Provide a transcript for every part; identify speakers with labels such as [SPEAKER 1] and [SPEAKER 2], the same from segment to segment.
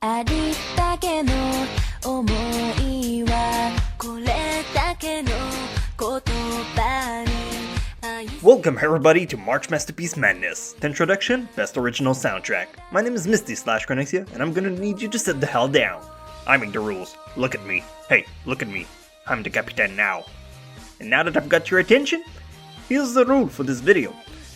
[SPEAKER 1] ありったけの想いはこれだけの言葉に
[SPEAKER 2] Welcome everybody to March Masterpiece Madness, 10Troduction, Best Original Soundtrack. My name is Misty / Chronexia, and I'm gonna need you to sit the hell down. I make the rules. Look at me. Hey, look at me. I'm the Capitan now. And now that I've got your attention, here's the rule for this video.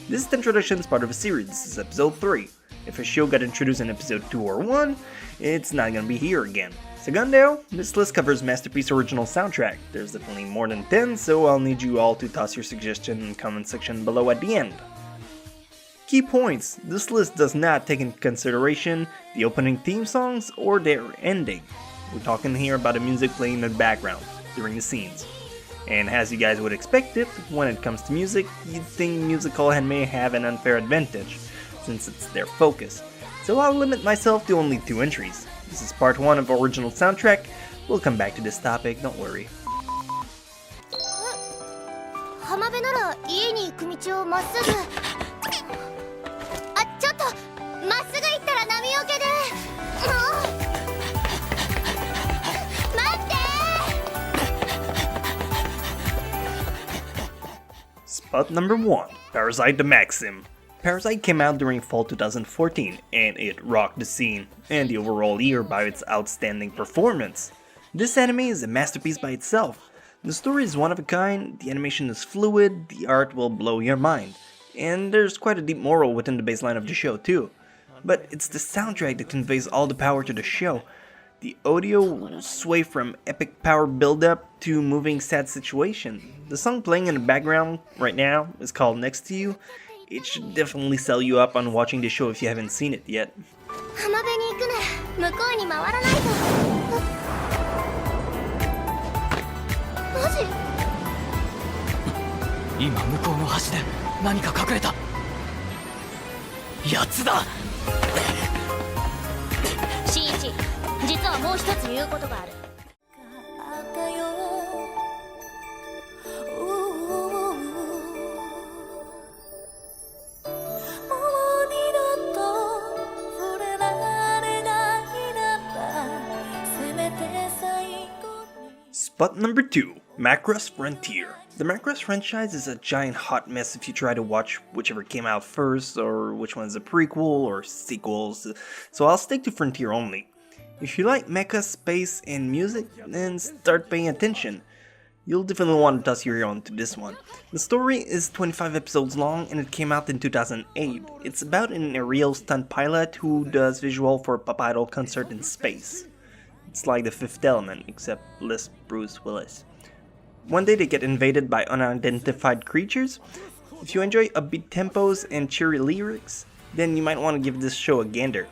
[SPEAKER 2] This 10Troduction is part of a series. This is episode 3. If a show got introduced in episode 2 or 1, it's not gonna be here again. Segundo, this list covers Masterpiece Original Soundtrack. There's definitely more than 10, so I'll need you all to toss your suggestion in the comment section below at the end. Key points, this list does not take into consideration the opening theme songs or their ending. We're talking here about the music playing in the background during the scenes. And as you guys would expect it, when it comes to music, you'd think musical anime have an unfair advantage, since it's their focus. So I'll limit myself to only 2 entries. This is part 1 of original soundtrack. We'll come back to this topic, don't worry.
[SPEAKER 3] 浜辺なら家に行く道をまっすぐ。あ、ちょっとまっすぐ行ったら波よけで。待って。
[SPEAKER 2] Spot number 1, Parasite the Maxim. Parasite came out during fall 2014, and it rocked the scene and the overall year by its outstanding performance. This anime is a masterpiece by itself. The story is one of a kind, the animation is fluid, the art will blow your mind, and there's quite a deep moral within the baseline of the show too. But it's the soundtrack that conveys all the power to the show. The audio will sway from epic power build-up to moving sad situation. The song playing in the background right now is called Next to You. It should definitely sell you up on watching the show if you haven't seen it yet.
[SPEAKER 3] 浜辺に行くなら向こうに回らないと。マジ？
[SPEAKER 4] 今向こうの橋で何か隠れた。やつだ。
[SPEAKER 3] 新一、実はもう一つ言うことがある。
[SPEAKER 2] Spot number 2, Makris Frontier. The Makris franchise is a giant hot mess if you try to watch whichever came out first, or which one's a prequel or sequels, so I'll stick to Frontier only. If you like mecha, space, and music, then start paying attention. You'll definitely want to toss your ear on to this one. The story is 25 episodes long and it came out in 2008. It's about an aerial stunt pilot who does visual for a pop idol concert in space. It's like the Fifth Element, except less Bruce Willis. One day they get invaded by unidentified creatures. If you enjoy upbeat tempos and cheery lyrics, then you might want to give this show a gander.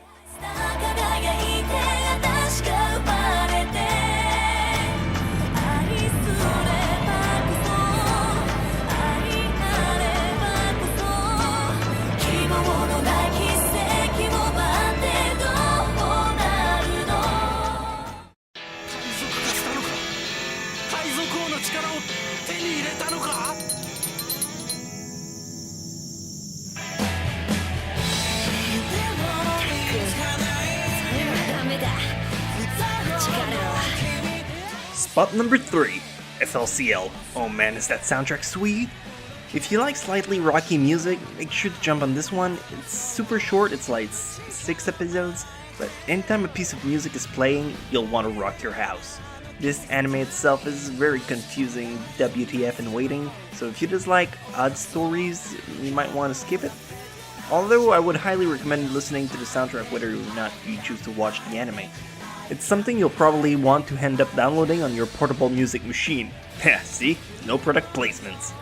[SPEAKER 2] Spot number 3, FLCL. Oh man, is that soundtrack sweet? If you like slightly rocky music, make sure to jump on this one. It's super short, it's like 6 episodes, but anytime a piece of music is playing, you'll want to rock your house. This anime itself is very confusing, WTF and waiting, so if you dislike odd stories, you might want to skip it. Although I would highly recommend listening to the soundtrack whether or not you choose to watch the anime. It's something you'll probably want to end up downloading on your portable music machine. Heh, see? No product placements.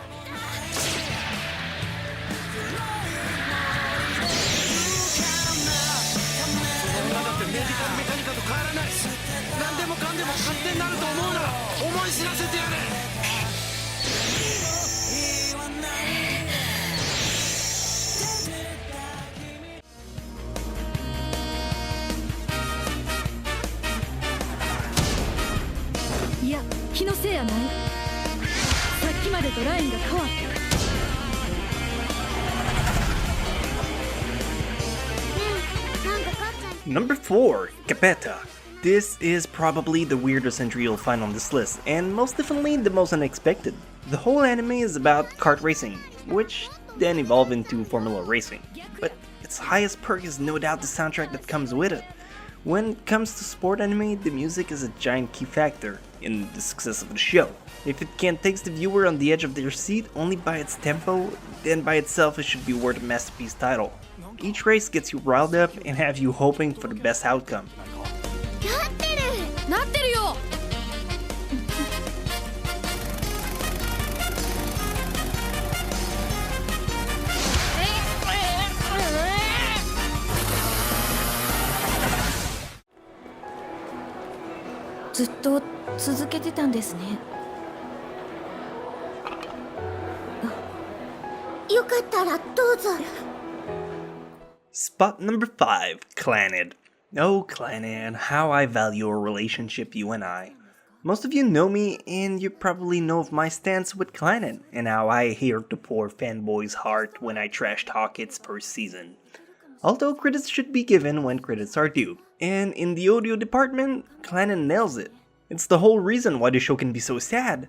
[SPEAKER 5] Yeah, 気のせいやない。さっきまでとラインが変わった。
[SPEAKER 2] Number 4, Capeta. This is probably the weirdest entry you'll find on this list, and most definitely the most unexpected. The whole anime is about kart racing, which then evolved into Formula Racing. But its highest perk is no doubt the soundtrack that comes with it. When it comes to sport anime, the music is a giant key factor in the success of the show. If it can't take the viewer on the edge of their seat only by its tempo, then by itself it should be worth a masterpiece title. Each race gets you riled up and have you hoping for the best outcome.
[SPEAKER 5] なってるよ。ずっと続けてたんですね。
[SPEAKER 3] よかったらどうぞ。
[SPEAKER 2] Spot number 5, Clannad. Oh, Clannad, how I value our relationship, you and I. Most of you know me, and you probably know of my stance with Clannad, and how I hurt the poor fanboy's heart when I trash talk its first season. Although credits should be given when credits are due, and in the audio department, Clannad nails it. It's the whole reason why the show can be so sad.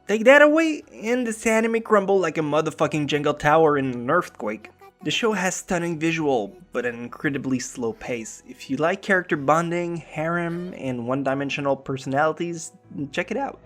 [SPEAKER 2] Take that away, and this anime crumble like a motherfucking Jenga tower in an earthquake. The show has stunning visual, but an incredibly slow pace. If you like character bonding, harem, and one-dimensional personalities, check it out.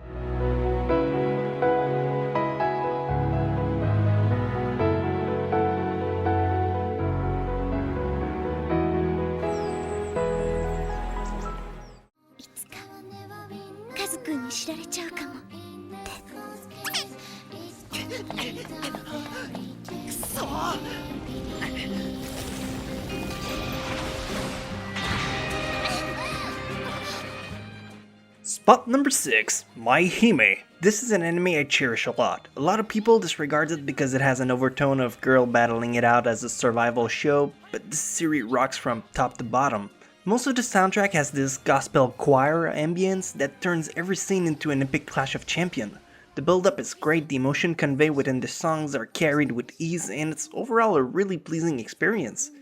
[SPEAKER 2] Spot number 6, My Hime. This is an anime I cherish a lot. A lot of people disregard it because it has an overtone of girl battling it out as a survival show, but this series rocks from top to bottom. Most of the soundtrack has this gospel choir ambience that turns every scene into an epic clash of champions. The build-up is great, the emotion conveyed within the songs are carried with ease, and it's overall a really pleasing experience.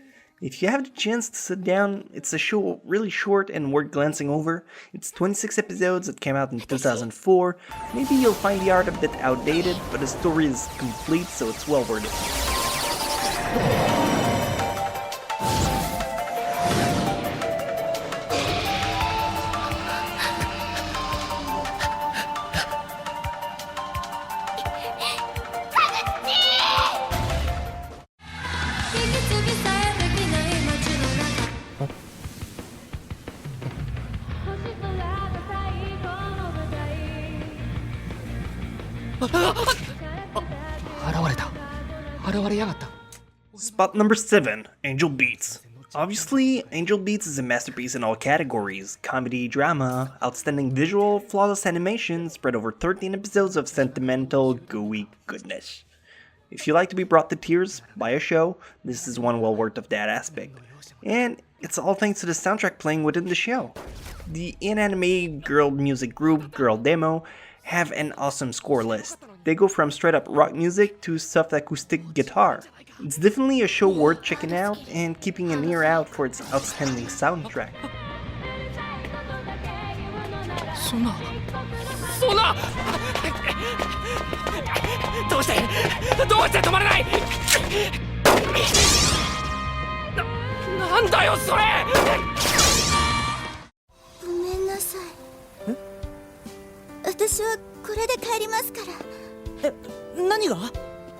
[SPEAKER 2] If you have the chance to sit down, it's a show really short and worth glancing over. It's 26 episodes, it came out in 2004. Maybe you'll find the art a bit outdated, but the story is complete, so it's well worth it. Spot number 7, Angel Beats. Obviously, Angel Beats is a masterpiece in all categories: comedy, drama, outstanding visual, flawless animation, spread over 13 episodes of sentimental, gooey goodness. If you like to be brought to tears by a show, this is one well worth of that aspect. And it's all thanks to the soundtrack playing within the show. The in-anime girl music group, Girl Demo, have an awesome score list. They go from straight up rock music to soft acoustic guitar. It's definitely a show worth checking out and keeping an ear out for its outstanding soundtrack.
[SPEAKER 4] そんなどうして止まれない。なんだよそれ。
[SPEAKER 3] ごめんなさい。私はこれで帰りますから。
[SPEAKER 4] 何が？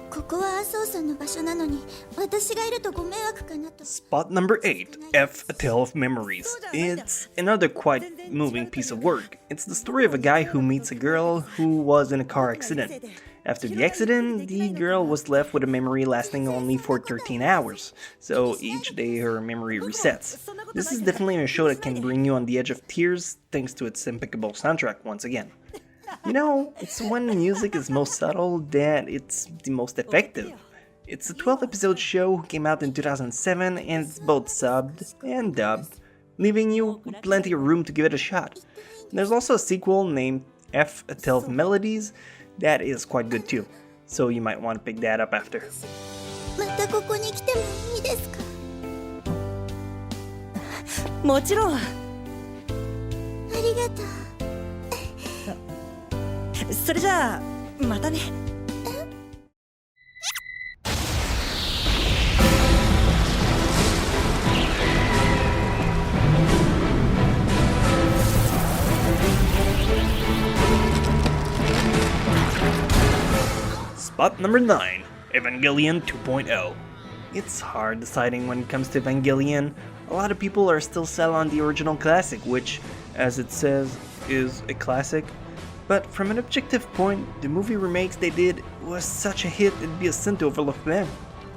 [SPEAKER 3] ここは麻生さんの場所なのに、私がいるとご迷惑かなと。
[SPEAKER 2] Spot number 8, F, A Tale of Memories. It's another quite moving piece of work. It's the story of a guy who meets a girl who was in a car accident. After the accident, the girl was left with a memory lasting only for 13 hours, so each day her memory resets. This is definitely a show that can bring you on the edge of tears thanks to its impeccable soundtrack once again. You know, it's when music is most subtle that it's the most effective. It's a 12-episode show, came out in 2007, and it's both subbed and dubbed, leaving you with plenty of room to give it a shot. There's also a sequel named F, A Tale of Melodies that is quite good too, so you might want to pick that up after.
[SPEAKER 3] またここに来てもいいですか？
[SPEAKER 6] もちろん。
[SPEAKER 3] ありがとう。
[SPEAKER 6] それじゃあまたね。
[SPEAKER 2] Spot number 9, Evangelion 2.0. It's hard deciding when it comes to Evangelion. A lot of people are still set on the original classic, which, as it says, is a classic. But from an objective point, the movie remakes they did was such a hit it'd be a sin to overlook them.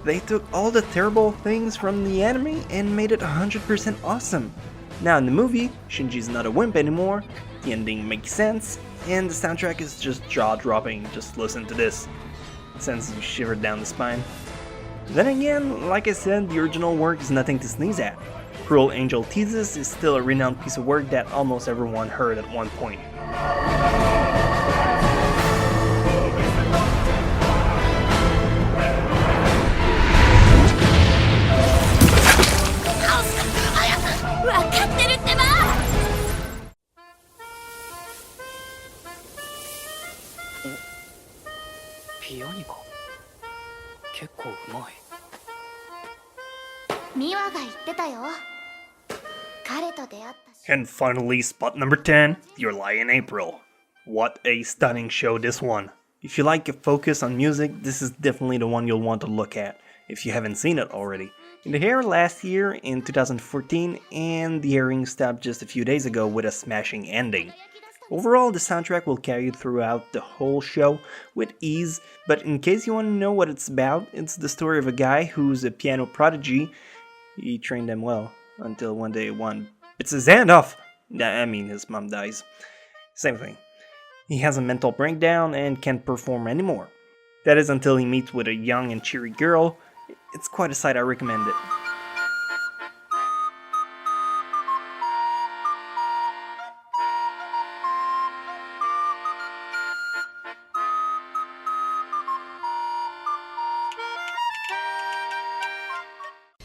[SPEAKER 2] They took all the terrible things from the anime and made it 100% awesome. Now in the movie, Shinji's not a wimp anymore, the ending makes sense, and the soundtrack is just jaw-dropping. Just listen to this. It sends you shiver down the spine. Then again, like I said, the original work is nothing to sneeze at. Cruel Angel Thesis is still a renowned piece of work that almost everyone heard at one point.
[SPEAKER 4] Piano? 結構うまい。
[SPEAKER 3] ミワが言ってたよ。彼と出会ったし。
[SPEAKER 2] And finally, spot number 10, Your Lie in April. What a stunning show this one. If you like a focus on music, this is definitely the one you'll want to look at, if you haven't seen it already. It aired last year in 2014, and the airing stopped just a few days ago with a smashing ending. Overall, the soundtrack will carry you throughout the whole show with ease, but in case you want to know what it's about, it's the story of a guy who's a piano prodigy. He trained them well, until one day one bits his hand off. I mean, his mom dies. Same thing. He has a mental breakdown and can't perform anymore. That is until he meets with a young and cheery girl. It's quite a sight, I recommend it.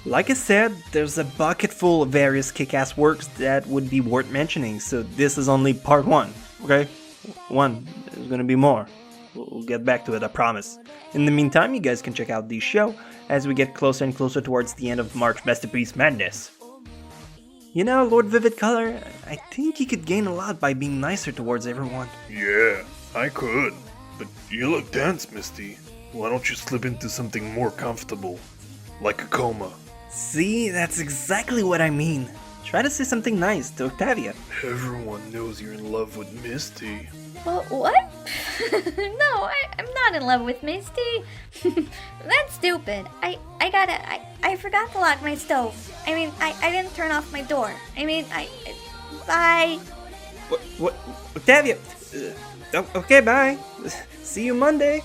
[SPEAKER 2] Like I said, there's a bucket full of various kick-ass works that would be worth mentioning, so this is only part 1, okay? There's gonna be more. We'll get back to it, I promise. In the meantime, you guys can check out the show as we get closer and closer towards the end of March Masterpiece Madness. You know, Lord Vivid Color, I think you could gain a lot by being nicer towards everyone.
[SPEAKER 7] Yeah, I could. But you look tense, Misty. Why don't you slip into something more comfortable? Like a coma.
[SPEAKER 2] See, that's exactly what I mean. Try to say something nice to Octavia.
[SPEAKER 7] Everyone knows you're in love with Misty.
[SPEAKER 8] What? No, I'm not in love with Misty. That's stupid. I forgot to lock my stove. I mean, I didn't turn off my door. I mean, bye.
[SPEAKER 2] What? Octavia! Okay, bye. See you Monday.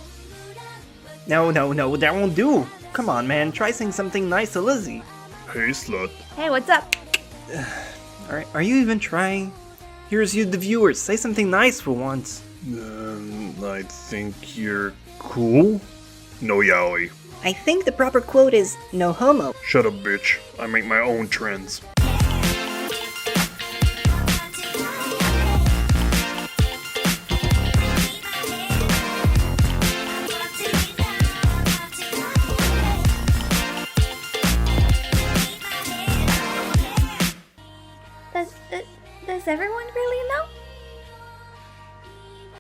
[SPEAKER 2] No, that won't do. Come on, man, try saying something nice to Lizzie.
[SPEAKER 7] Hey, slut.
[SPEAKER 8] Hey, what's up?
[SPEAKER 2] Alright, are you even trying? Here's you, the viewers. Say something nice for once.
[SPEAKER 7] I think you're cool? No yaoi.
[SPEAKER 6] I think the proper quote is no homo.
[SPEAKER 7] Shut up, bitch. I make my own trends.
[SPEAKER 8] Does everyone really know?